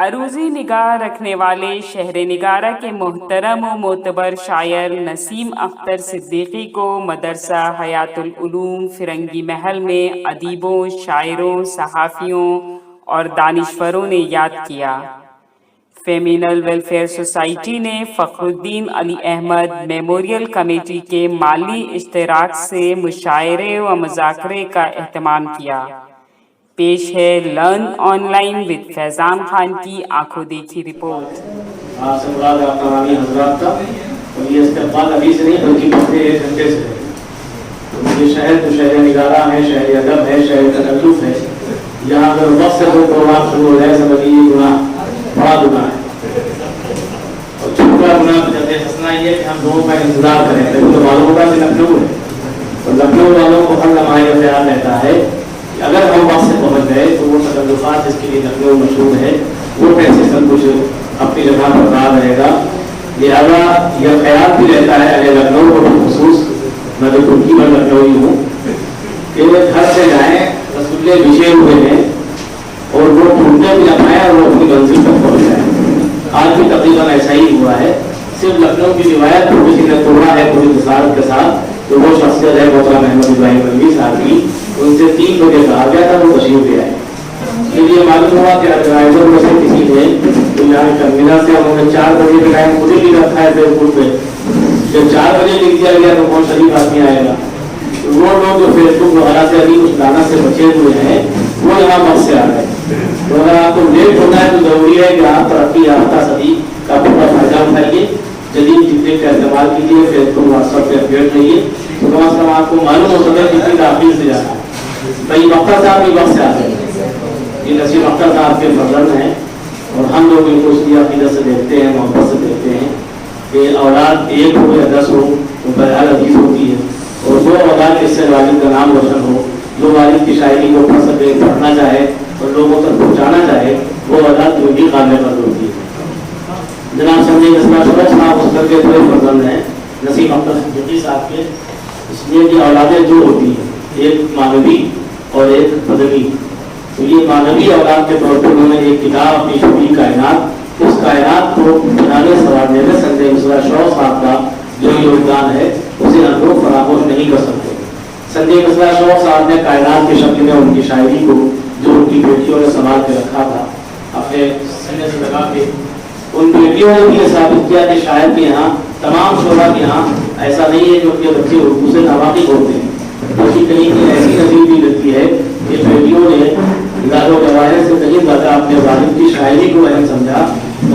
عروضی نگاہ رکھنے والے شہر نگارہ کے محترم و معتبر شاعر نسیم اختر صدیقی کو مدرسہ حیات العلوم فرنگی محل میں ادیبوں، شاعروں، صحافیوں اور دانشوروں نے یاد کیا۔ فیمینل ویلفیئر سوسائٹی نے فخر الدین علی احمد میموریل کمیٹی کے مالی اشتراک سے مشاعرے و مذاکرے کا اہتمام کیا۔ پیش ہے لرن آن لائن ود فیضان خان کی آنکھوں دیکھی رپورٹ۔ آپ سے مراد آپ تمامی حضرات کا، اور یہ استقبال ابھی سے نہیں بلکہ پچھلے 1 گھنٹے سے ہے۔ یہ شہر تو شہر نگارہ ہے، شہر ادب ہے، شہر تکلف ہے۔ یہاں اگر وقت سے کوئی پروگرام شروع ہو جائے سمجھیے یہ گناہ بڑا گناہ ہے، اور چھوٹا گناہ جب ہنسنا یہ کہ ہم لوگوں کا انتظار کریں۔ لیکن تو معلوم ہوگا کہ لکھنؤ ہے، اور لکھنؤ والوں کو ہر لمحہ یہ خیال رہتا ہے کہ اگر ہم وقت سے پہنچ گئے تو وہ تکلفات جس کے لیے لکھنؤ مشہور ہے وہ کیسے سب کچھ اپنی جگہ پر قرار رہے گا۔ لہٰذا یہ خیال بھی رہتا ہے اہل لکھنؤ کو بالخصوص، میں تو ترکی میں لکھنؤی ہوں، کہ وہ گھر سے جائیں رسولے بچھے ہوئے ہیں اور وہ ٹوٹنے بھی نہ پائیں اور وہ اپنی منزل تک پہنچ جائیں۔ آج بھی تقریباً ایسا ہی ہوا ہے۔ صرف لکھنؤ کی روایت کو کسی نے توڑا ہے پوری جسارت کے ساتھ، تو وہ شخصیت ہے محترم احمد ابراہیم علوی صاحب کی۔ ان سے 3 بجے کہا گیا تھا وہ تشریف لے آئے۔ یہ معلوم ہوا کہ آرگنائزر میں سے کسی نے تو یہاں کنوینر سے انہوں نے 4 بجے کے ٹائم خود ہی رکھا ہے فیس بک پہ، جب 4 بجے لکھ دیا گیا تو کون شریف آدمی آئے گا؟ وہ لوگ جو فیس بک وغیرہ سے ابھی اس دانا سے بچے ہوئے ہیں وہ یہاں وقت سے آ گئے۔ تو اگر آپ کو لیٹ ہونا ہے تو ضروری ہے کہ آپ ترقی یافتہ صدی کا پورا فائدہ اٹھائیے، جدید ٹیکنیک کا استعمال کیجیے، فیس بک واٹس ایپ پہ اپڈیٹ رہیے، تو کم از کم آپ کو معلوم ہو سکے کتنی تاخیر سے جانا ہے۔ بھائی اختر صاحب بھی وقت سے آ گئے، یہ نسیم اختر صاحب کے فرزند ہیں، اور ہم لوگ ان کو اس کی عقیدت سے دیکھتے ہیں، محبت سے دیکھتے ہیں کہ اولاد 1 ہو یا 10 ہو وہ بہرحال عزیز ہوتی ہے، اور وہ اولاد جس سے والد کا نام روشن ہو، جو والد کی شاعری کو پڑھ سکے، پڑھنا چاہے اور لوگوں تک پہنچانا چاہے، وہ اولاد جو بھی قابل قدر ہوتی ہے۔ جناب سنجے مصباح شرف صاحب اس کے بڑے فرزند ہیں نسیم اختر صدیقی صاحب کے، اس لیے کہ اولادیں 2 ہوتی ہیں، ایک مانوی اور ایک بدنی۔ تو یہ مانوی اولاد کے طور پر انہوں نے ایک کتاب اپنی چھوٹی کائنات، اس کائنات کو بنانے سنوارنے میں سنجے مصباح شرف صاحب کا جو یوگدان ہے اسے ہم لوگ فراموش نہیں کر سکتے۔ سنجے مصباح شرف صاحب نے کائنات کی شکل میں ان کی شاعری کو جو ان کی بیٹیوں نے سنبھال کے رکھا تھا اپنے سینے سے لگا کے، ان بیٹیوں نے بھی یہ ثابت کیا کہ شاعر کے یہاں تمام شعراء کے یہاں ایسا نہیں ہے کہ ان کے بچے اردو سے ناواقف ہوتے ہیں، بلکہ کہیں کی ایسی نصیب بھی لگتی ہے کہ بیٹیوں نے گال و گواہر سے کہیں زیادہ اپنے والد کی شاعری کو اہم سمجھا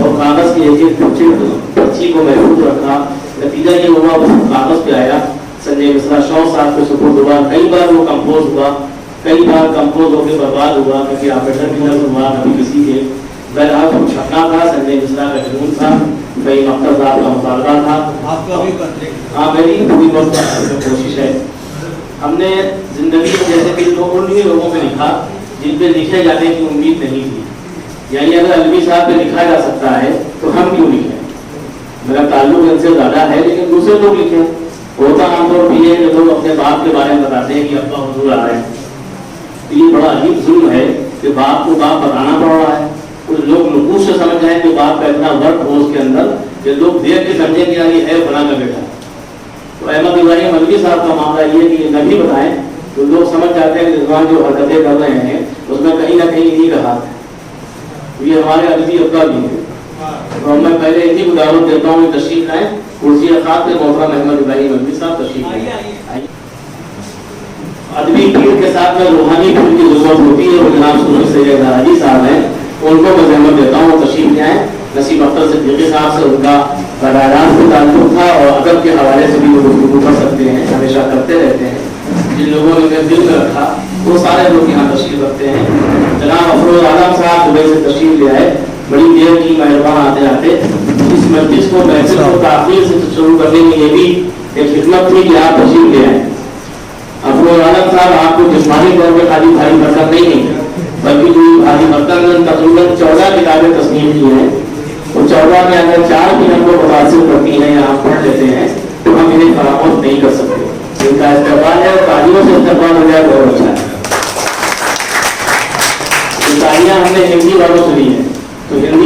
اور کاغذ کی ایک پرچی کو محفوظ رکھا۔ نتیجہ یہ ہوا وہ کاغذ پہ آیا، سنجے مصباح شرف صاحب کو سپرد ہوا، کئی بار وہ کمپوز ہوا، کئی بار کمپوز ہو کے برباد ہوا، کبھی آپریٹر بھی نظر ہوا، کبھی کسی کے بہرحال وہ چھپنا تھا۔ سنجے مصباح کا جنون تھا، کئی اختر صاحب کا مطالبہ تھا۔ ہاں میری پوری وقت کوشش ہے۔ ہم نے زندگی جیسے کہ ان لوگوں پہ لکھا جن پہ لکھے جانے کی امید نہیں تھی، یعنی اگر علوی صاحب پہ لکھا جا سکتا ہے تو ہم کیوں لکھیں؟ میرا تعلق ان سے زیادہ ہے لیکن دوسرے لوگ لکھیں۔ ہوتا عام طور پر یہ کہ لوگ اپنے باپ کے بارے میں بتاتے ہیں کہ ابا حضور آ رہے ہیں، یہ بڑا عجیب ظلم ہے کہ باپ کو باپ بتانا پڑ رہا ہے۔ کچھ لوگ نقوش سے سمجھ جائیں کہ باپ کا اتنا ورک ہو اس کے اندر کہ لوگ دیکھ کے سمجھیں کہ یہ ہے فلاں کا بیٹا۔ تو احمد ابراہیم علوی صاحب کا معاملہ یہ ہے کہ یہ نہ بھی بتائیں تو لوگ سمجھ جاتے ہیں کہ رضوان جو حرکتیں کر رہے ہیں اس میں کہیں نہ کہیں انہیں کا ہاتھ ہے۔ یہ ہمارے عزیز ابا بھی ہیں، اور میں پہلے انہیں کو دعوت دیتا ہوں کہ تشریف لائیں۔ کرسی خاص پہ محترم احمد ابراہیم علوی صاحب تشریف لائیں۔ ادبی بھیڑ کے ساتھ میں روحانی بھیڑ کی ضرورت ہوتی ہے، اور جناب سنت سید حاجی صاحب ہیں، ان کو میں زحمت دیتا ہوں تشریف لے آئیں۔ نسیم اختر صدیقی صاحب سے ان کا براہ راست بھی تعلق تھا اور ادب کے حوالے سے بھی وہ گفتگو کر سکتے ہیں، ہمیشہ کرتے رہتے ہیں۔ جن لوگوں نے انہیں دل میں رکھا وہ سارے لوگ یہاں تشریف رکھتے ہیں۔ جناب افروز عالم صاحب دبئی سے تشریف لے آئے، بڑی دیر کی مہربان آتے آتے۔ اس مجلس کو محفل کو تاخیر سے شروع کرنے میں یہ بھی ایک خدمت تھی کہ آپ تشریف لے آئیں۔ افروز عالم صاحب آپ کو جسمانی طور پہ خالی بھاری برکت نہیں ہے بلکہ کوئی بھاری برکت تقریباً 14 کتابیں تصنیف کی ہیں، اور 14 میں اگر 4 بھی ہم کو متاثر کرتی ہیں یا آپ پڑھ لیتے ہیں تو ہم انہیں فراموش نہیں کر سکتے۔ ان کا استقبال ہے، تالیوں سے استقبال ہو جائے بہت اچھا ہے۔ یہ تالیاں ہم نے ہندی والوں سے لی ہیں، تو ہندی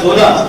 16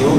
2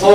100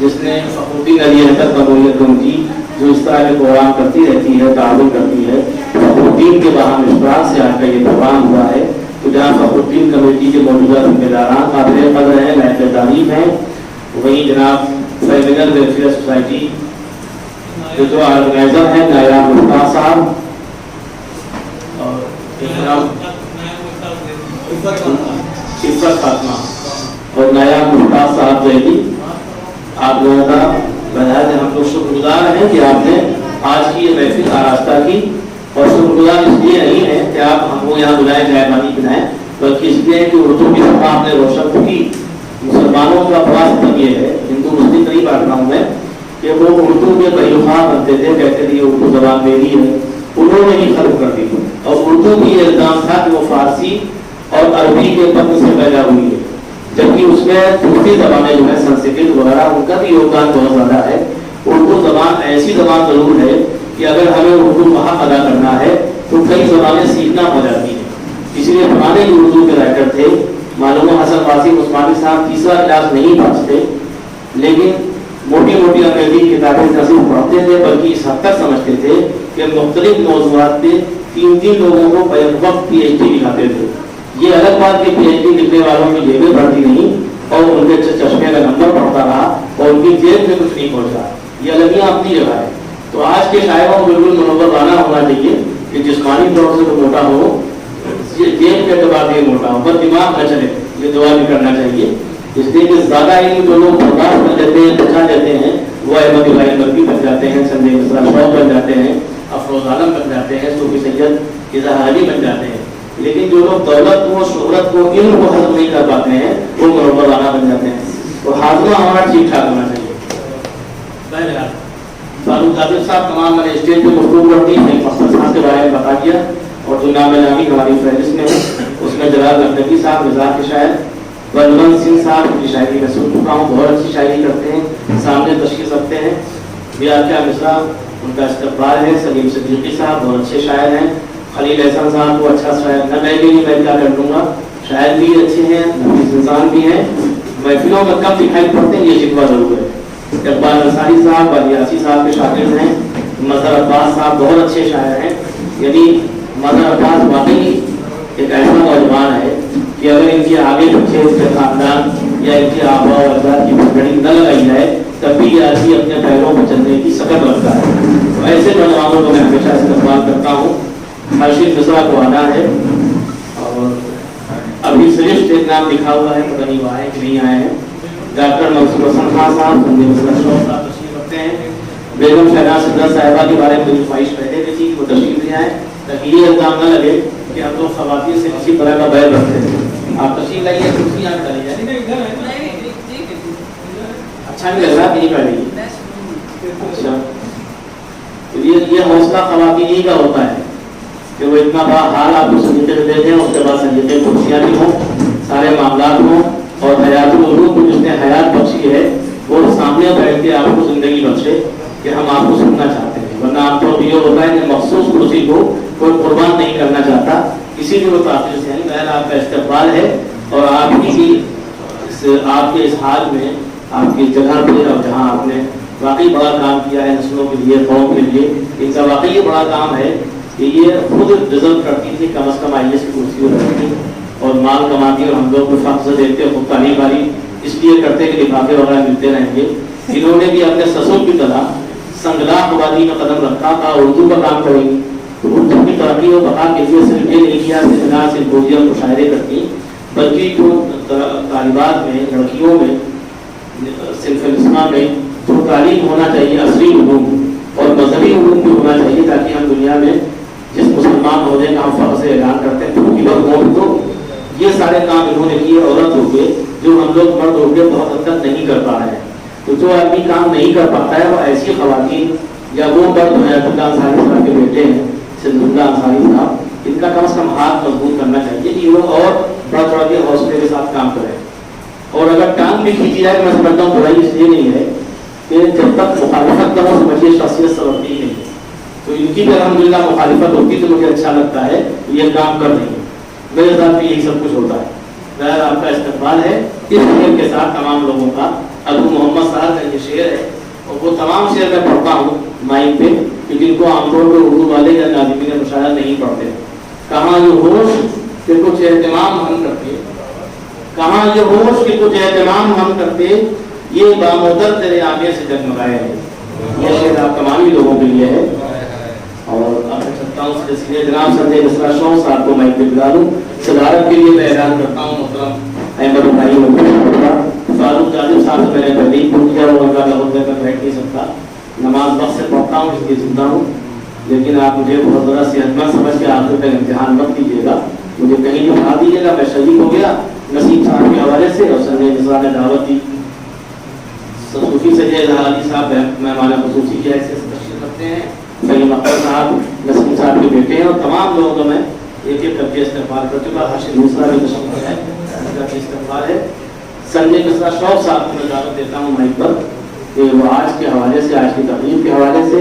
جس نے فخرالدین علی حیدر قبولیت ان کی جو اس طرح کے پروگرام کرتی رہتی ہے، تعاون کرتی ہے. فخرالدین کے باہم اشتراک سے آج کا یہ پروگرام ہوا ہے. تو جہاں فخرالدین کمیٹی کے موجودہ ذمہ داران قابل قدر ہیں، لائق تعریف ہیں، وہیں جناب فیمنل ویلفیئر سوسائٹی کے جو آرگنائزر ہیں نایاب مفتاح صاحب اور عفت فاطمہ اور نایاب مفتاح صاحب زیدی، آپ لوگوں کا بہت ہم لوگ شکر گزار ہیں کہ آپ نے آج کی یہ محفل آراستہ کی. اور شکر گزار اس لیے نہیں ہے کہ آپ ہم کو یہاں بلائے چائے پانی پلائیں، بلکہ اس لیے کہ اردو کی صفحہ آپ نے روشن کی. مسلمانوں کا بڑا سبب یہ ہے، ہندو مسلم نہیں بانٹتا ہوں میں، کہ وہ اردو کے خواہ بنتے تھے، کہتے تھے یہ اردو زبان میری ہے. انہوں نے ہی خلق کر دی اور اردو کی یہ الزام تھا کہ وہ فارسی اور عربی کے پتن سے پیدا ہوئی ہے، جبکہ اس میں دوسری زبانیں جو ہیں سنسکرت وغیرہ ان کا بھی یوگدان بہت زیادہ ہے. اردو زبان ایسی زبان ضرور ہے کہ اگر ہمیں اردو کا حق ادا کرنا ہے تو کئی زبانیں سیکھنا ہو جاتی ہیں. اس لیے ہمارے جو اردو کے رائٹر تھے معلوم حسن قاسم عثمانی صاحب تیسرا کلاس نہیں پڑھتے، لیکن موٹی موٹی انگریزی کتابیں نہ صرف پڑھتے تھے بلکہ اس حد تک سمجھتے تھے کہ مختلف موضوعات پہ تین لوگوں کو بیک وقت پی ایچ ڈی لکھاتے تھے. یہ الگ بات کہ پی ایچ ڈی لکھنے والوں کی جیبیں بڑھتی نہیں اور ان کے چشمے کا نمبر پڑتا رہا اور ان کی جیب میں کچھ نہیں پہنچا، یہ الگیاں اپنی جگہ ہے. تو آج کے شاعروں کو بالکل منور رانا ہونا چاہیے کہ جسمانی طور سے تو موٹا ہو، جیب کے اعتبار سے موٹا ہو، پر دماغ نہ چلے، یہ دعا بھی کرنا چاہیے. اس لیے کہ زیادہ علم جو لوگ برداشت کر لیتے ہیں، بچا لیتے ہیں، وہ احمد ابراہیم مرکی بن جاتے ہیں، سنجے مصرا شوق بن جاتے ہیں، افروز عالم بن جاتے ہیں، صوفی سید اظہار علی بن جاتے ہیں. لیکن جو لوگ دولت کو، شہرت کو، علم کو ہضم نہیں کر پاتے ہیں وہ منور رانا بن جاتے ہیں. تو ہاضمہ ہمارا ٹھیک ٹھاک ہونا چاہیے. فاروق قادر صاحب تمام میں نے اسٹیج پہ گفتگو کر دی، ایک مقصد صاحب کے بارے میں بتا دیا، اور جو نام نامی ہماری فہرست میں ہے اس میں جلال نقوی صاحب مزاح کے شاعر، بلونت سنگھ صاحب کی شاعری میں سن چکا ہوں، بہت اچھی شاعری کرتے ہیں، سامنے تشخیص رکھتے ہیں. بیاکیا مصرا ان کا استقبال ہے. سلیم صدیقی صاحب بہت اچھے شاعر ہیں. خلیل احسن صاحب کو اچھا شاعر نہ کہے گی، میں کیا کر دوں گا، شاعر بھی اچھے ہیں، نفیس انسان بھی ہیں، محفلوں میں کم دکھائی پڑتے ہیں، یہ شکوہ ضرور ہے. اقبال انصاری صاحب بالیاسی صاحب کے شاگرد ہیں. مظہر عباس صاحب بہت اچھے شاعر ہیں. یعنی مظہر عباس واقعی ایک ایسا نوجوان ہے کہ اگر ان کے آگے پیچھے اس کے خاندان یا ان کے آبا و اجداد کی پگڑی نہ لگائی جائے تب بھی یہ آدمی اپنے پیروں پر چلنے کی سکت رکھتا ہے. تو ایسے نوجوانوں کو میں ہمیشہ استقبال کرتا ہوں. خورشید مصرا کو آنا ہے اور ابھی صرف ایک نام لکھا ہوا ہے، پتہ نہیں وہ آئے کہ نہیں آئے ہیں. ڈاکٹر منصور حسن خان صاحب صاحب تشریف رکھتے ہیں. بیگم شہناز صدر صاحبہ کے بارے میں میری خواہش پہلے بھی تھی کہ وہ تشریف لے آئیں تاکہ یہ الزام نہ لگے کہ ہم لوگ خواتین سے کسی طرح کا بیل رکھتے ہیں. آپ تشریف لائیے، کرسی یہاں ڈالی جائے. اچھا نہیں لگ رہا کہیں بیٹھ گئی. اچھا یہ حوصلہ خواتین کا ہوتا ہے کہ وہ اتنا بڑا حال آپ کو سلیقے سے دیتے ہیں، اس کے بعد سلیقے کرسیاں بھی ہوں، سارے معاملات ہوں، اور حیات العلوم کو جس نے حیات بخشی ہے وہ سامنے بیٹھ کے آپ کو زندگی بخشے کہ ہم آپ کو سننا چاہتے ہیں. ورنہ عام طور پر یہ ہوتا ہے کہ مخصوص کرسی کو کوئی قربان نہیں کرنا چاہتا، اسی لیے وہ تاخیر سے ہیں. بہر آپ کا استقبال ہے اور آپ کے اس حال میں آپ کی جگہ پہ اور جہاں آپ نے واقعی بڑا کام کیا ہے نسلوں کے لیے، قوم کے لیے، ان کا واقعی یہ بڑا کام ہے کہ یہ خود ڈیزرو کرتی تھی کم از کم آئی ایس کی کرسی پر رہتی اور مال کماتی اور ہم لوگ کو فخر دیتے، خود تعلیم والی اس لیے کرتے کہ لفافے وغیرہ ملتے رہیں گے. انہوں نے بھی اپنے سسر کی طرح سنگلاخ آبادی میں قدم رکھا تھا. اردو کا کام کریں گی تو اردو کی ترقی و بقا کے لیے صرف یہ نہیں کیا سیمینار سمپوزیم مشاعرے کرتی، بلکہ جو طالبات میں، لڑکیوں میں، صنف الاسلام میں جو تعلیم ہونا چاہیے عصری علوم اور مذہبی علوم بھی ہونا چاہیے تاکہ ہم دنیا میں جس مسلمان عہدے کا ہم فخر سے اعلان کرتے ہیں تو وقت تو یہ سارے کام انہوں نے کیے عورت ہو کے، جو ہم لوگ مرد ہو کے بہت حد تک نہیں کر پا رہے ہیں. تو جو آدمی کام نہیں کر پاتا ہے وہ ایسی خواتین یا وہ مرد ہیں، عبداللہ انصاری صاحب کے بیٹے ہیں سید اللہ انصاری صاحب، ان کا کم از کم ہاتھ مضبوط کرنا چاہیے کہ وہ اور بڑا تھوڑا کے حوصلے کے ساتھ کام کریں. اور اگر ٹانگ بھی کھینچی جائے میں سمجھتا ہوں برائی اس لیے نہیں ہے کہ جب تک مخالفت کرو سمجھیے شخصیت سبقتی نہیں ہے. تو ان کی بھی الحمدللہ مخالفت ہوتی تو مجھے اچھا لگتا ہے یہ کام کر رہی ہے. میرے ساتھ بھی یہی سب کچھ ہوتا ہے. آپ کا استقبال ہے اس کے ساتھ تمام لوگوں کا. ابو محمد صاحب کا یہ شعر ہے اور وہ تمام شعر میں پڑھتا ہوں مائک پہ کہ جن کو عام طور پہ اردو والے یا ناظمین مشاعرہ نہیں پڑھتے. کہاں یہ ہوش کہ کچھ اہتمام ہم کرتے, کہاں یہ ہوش کہ کچھ اہتمام ہم کرتے, یہ بامودر تیرے آگے سے جگمگائے ہے. یہ شعر آپ تمام ہی لوگوں کے لیے ہے. اور آپ سے چلتا ہوں سلسلے جناب سنجے مصرا شاہ صاحب کو میں بلا دوں. صدارت کے لیے میں اعلان کرتا ہوں محترم احمد بھائی فاروق جاذب صاحب سے میں نے تحریک کیا, وہ ان کا لفظ دے کر بیٹھ نہیں سکتا. نماز وقت سے پڑھتا ہوں اس لیے سنتا ہوں, لیکن آپ مجھے بہت بڑا صحت مند سمجھ کے آخر تک امتحان مت دیجیے گا. مجھے کہیں بھی اٹھا دیجیے گا. میں شریک ہو گیا نسیم صاحب کے حوالے سے اور سنجے مصرا نے دعوت دی. صوفی سید اظہار علی صاحب مہمان خصوصی کی حیثیت سے تشریف رکھتے ہیں. سلیم اختر صاحب نسیم صاحب کے بیٹے ہیں اور تمام لوگوں کو میں ایک ایک کر کے استغفار کر چکا. ہاشم دوسرا بھی تشریف ہے, ان کا بھی استغفار ہے. سنجے مصرا شوق صاحب کو میں دعوت دیتا ہوں مائک پر کہ وہ آج کے حوالے سے, آج کی تقریب کے حوالے سے,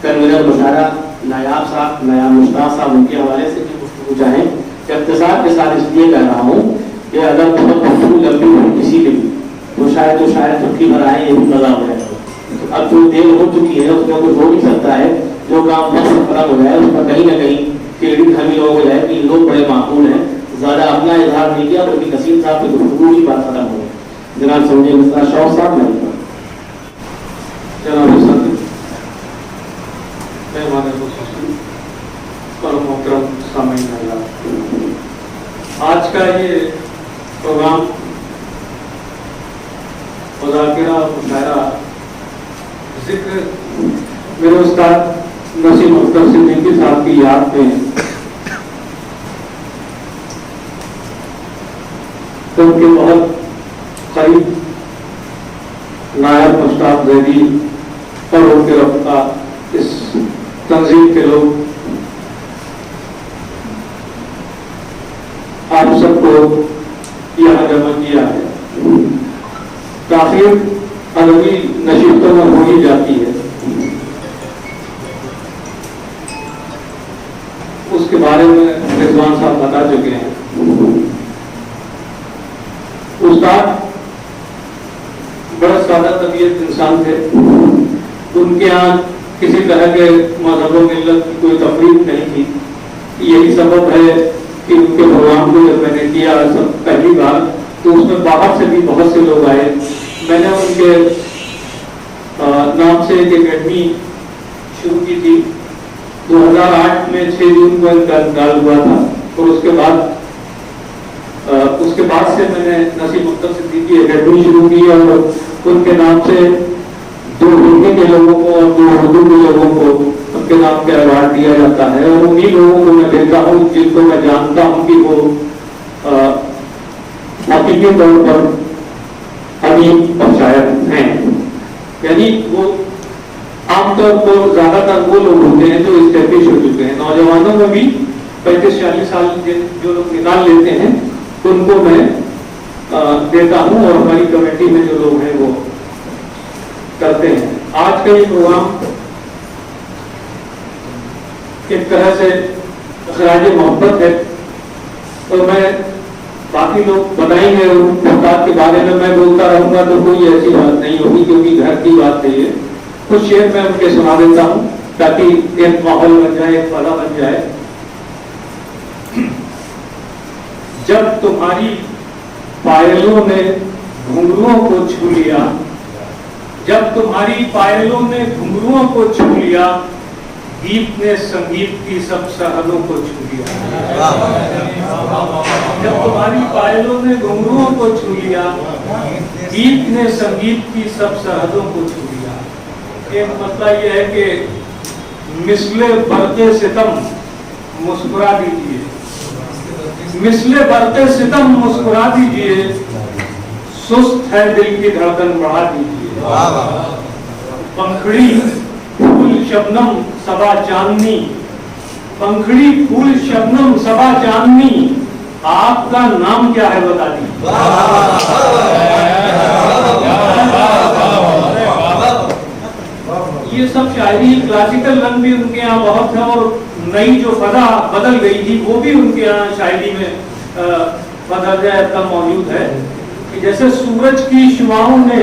کنوینر مشاعرہ نایاب صاحب, نایاب مشتاق صاحب, ان کے حوالے سے بھی گفتگو چاہیں. اختصار کے ساتھ اس لیے کہہ رہا ہوں کہ اگر بہت گفتگو لمبی ہو کسی کی بھی تو شاید چھٹی پر آئے, یہ بھی مزہ ہو جائے گا. اب جو دیر ہو چکی ہے اس میں کچھ ہو نہیں سکتا ہے. جو کام وقت سے ختم ہو جائے اس پر کہیں نہ کہیں کیڑی ہمیں لوگ ہو جائے کہ لوگ بڑے معقول ہیں, زیادہ اپنا اظہار نہیں کیا بلکہ نسیم صاحب کی گفتگو کی بات ختم ہو گئی. جناب سنجے مصرا شوق صاحب میں جناب مہمان خصوصی اور محترم سامعین حضرات, آج کا یہ پروگرام مذاکرہ مشاعرہ ذکر میرے استاد نسیم اختر صدیقی صاحب کی یاد میں ان کے بہت قریب نائب مشتاق زیدی اور ان کے رفتہ اس تنظیم کے لوگ آپ سب کو یہاں جمع کیا ہے. تاخیر ادبی نشستوں میں ہو ہی جاتی ہے, اس کے بارے میں رضوان صاحب بتا چکے ہیں. استاد بڑا سادہ طبیعت انسان تھے. ان کے یہاں کسی طرح کے مذہب و ملت کی کوئی تفریق نہیں تھی. یہی سبب ہے کہ ان کے پروگرام کو جب میں نے کیا سب پہلی بار تو اس میں باہر سے بھی بہت سے لوگ آئے. میں نے ان کے نام سے ایک اکیڈمی شروع کی تھی. 2008 میں 6 جون کو ان کا انتقال ہوا تھا اور اس کے بعد سے میں نے نسیم اختر صدیقی اکیڈمی شروع کی اور ان کے نام سے 2 ہندی کے لوگوں کو اور 2 اردو کے لوگوں کو ان کے نام کا ایوارڈ دیا جاتا ہے. اور انہیں لوگوں کو میں دیکھتا ہوں جن کو میں جانتا ہوں کہ وہ حقیقی طور پر ادیب اور شاعر ہیں. یعنی وہ عام طور پر زیادہ تر وہ لوگ ہوتے ہیں جو اسٹیبلش ہو چکے ہیں. نوجوانوں میں بھی 35-40 سال جو لوگ نکال لیتے ہیں ان کو میں دیتا ہوں اور ہماری کمیٹی میں جو لوگ ہیں وہ کرتے ہیں. آج کا یہ پروگرام ایک طرح سے خراج محبت ہے اور میں باقی لوگ بتائیں گے استاد کے بارے میں بولتا رہوں گا تو کوئی ایسی بات نہیں ہوگی کیونکہ گھر کی بات ہے. یہ کچھ شعر میں ان کے سنا دیتا ہوں تاکہ ایک ماحول بن جائے, ایک فضا بن جائے. جب تمہاری پائلوں نے گھنگروؤں کو چھو لیا, جب تمہاری پائلوں نے گھنگروؤں کو چھو لیا, گیت نے سنگیت کی سب سرحدوں کو چھو لیا. جب تمہاری پائلوں نے گھنگروؤں کو چھو لیا, گیت نے سنگیت کی سب سرحدوں کو چھو لیا. ایک مسئلہ یہ ہے کہ مثل برق ستم مسکرا دیجیے, مثل برق ستم مسکرا دیجیے, سست ہے دل کی دھڑکن بڑھا دیجیے. پنکھڑی پھول شبنم صبا چاندنی, پنکھڑی پھول شبنم صبا چاندنی, آپ کا نام کیا ہے بتا دیجیے. یہ سب شاعری کلاسیکل رنگ بھی ان کے یہاں بہت ہے اور نئی جو فضا بدل گئی تھی وہ بھی ان کے یہاں شاعری میں بدرجہ اتم موجود ہے کہ جیسے سورج کی شعاؤں نے